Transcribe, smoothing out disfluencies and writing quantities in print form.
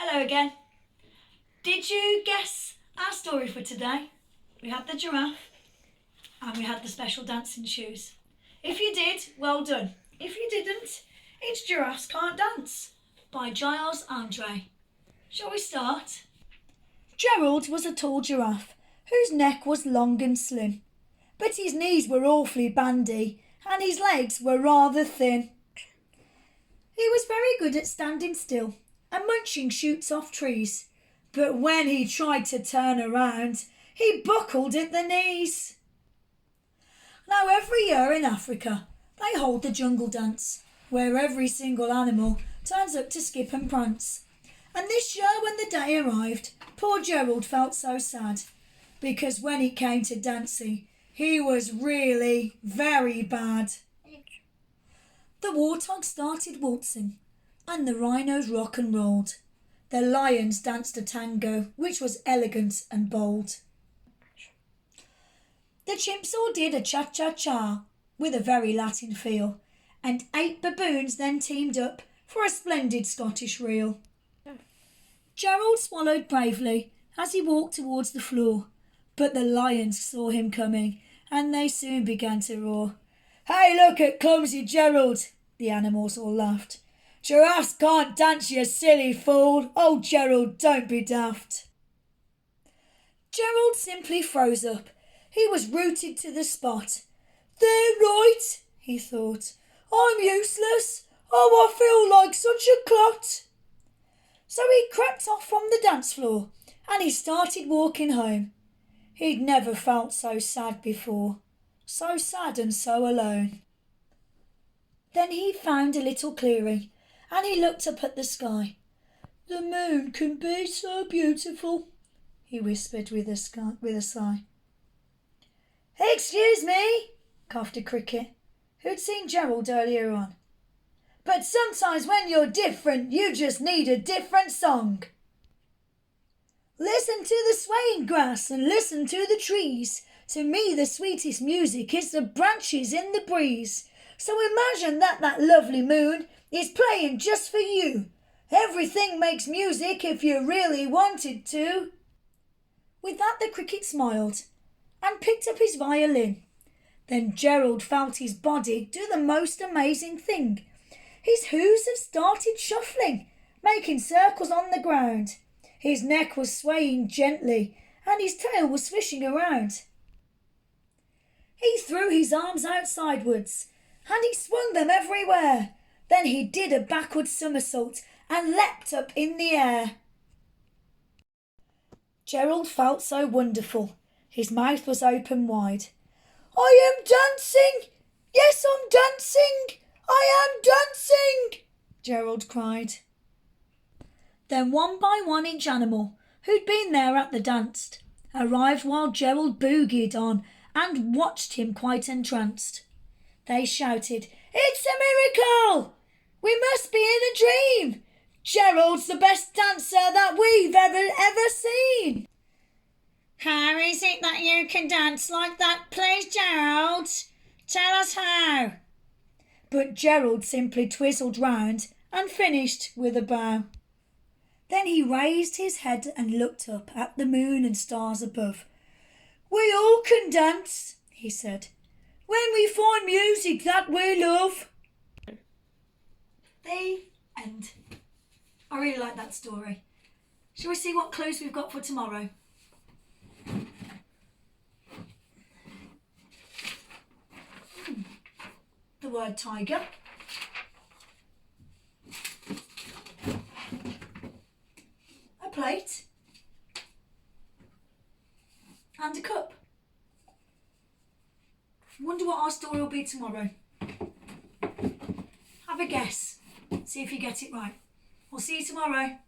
Hello again. Did you guess our story for today? We had the giraffe and we had the special dancing shoes. If you did, well done. If you didn't, it's Giraffes Can't Dance by Giles Andre. Shall we start? Gerald was a tall giraffe whose neck was long and slim, but his knees were awfully bandy and his legs were rather thin. He was very good at standing still and munching shoots off trees, but when he tried to turn around, he buckled at the knees. Now every year in Africa, they hold the jungle dance, where every single animal turns up to skip and prance. And this year when the day arrived, poor Gerald felt so sad, because when it came to dancing, he was really very bad. The warthogs started waltzing, and the rhinos rock and rolled. The lions danced a tango, which was elegant and bold. The chimps all did a cha-cha-cha, with a very Latin feel, and 8 baboons then teamed up for a splendid Scottish reel. Gerald swallowed bravely as he walked towards the floor, but the lions saw him coming, and they soon began to roar. "Hey, look at clumsy Gerald!" the animals all laughed. "Giraffes can't dance, you silly fool! Oh, Gerald, don't be daft!" Gerald simply froze up. He was rooted to the spot. "They're right," he thought. "I'm useless. Oh, I feel like such a clot." So he crept off from the dance floor and he started walking home. He'd never felt so sad before, so sad and so alone. Then he found a little clearing and he looked up at the sky. "The moon can be so beautiful," he whispered with a sigh. "Excuse me," coughed a cricket, who'd seen Gerald earlier on. "But sometimes when you're different, you just need a different song. Listen to the swaying grass and listen to the trees. To me the sweetest music is the branches in the breeze. So imagine that lovely moon is playing just for you. Everything makes music if you really wanted to." With that the cricket smiled and picked up his violin. Then Gerald felt his body do the most amazing thing. His hooves have started shuffling, making circles on the ground. His neck was swaying gently and his tail was swishing around. He threw his arms out sidewards and he swung them everywhere. Then he did a backward somersault and leapt up in the air. Gerald felt so wonderful. His mouth was open wide. "I am dancing! Yes, I'm dancing! I am dancing!" Gerald cried. Then one by one each animal who'd been there at the dance arrived while Gerald boogied on and watched him quite entranced. They shouted, "It's a miracle! We must be in a dream! Gerald's the best dancer that we've ever seen!" "How is it that you can dance like that, please, Gerald? Tell us how." But Gerald simply twizzled round and finished with a bow. Then he raised his head and looked up at the moon and stars above. "We all can dance," he said, "when we find music that we love." The end. I really like that story. Shall we see what clues we've got for tomorrow? The word tiger. A plate. And a cup. Wonder what our story will be tomorrow. Have a guess. See if you get it right. We'll see you tomorrow.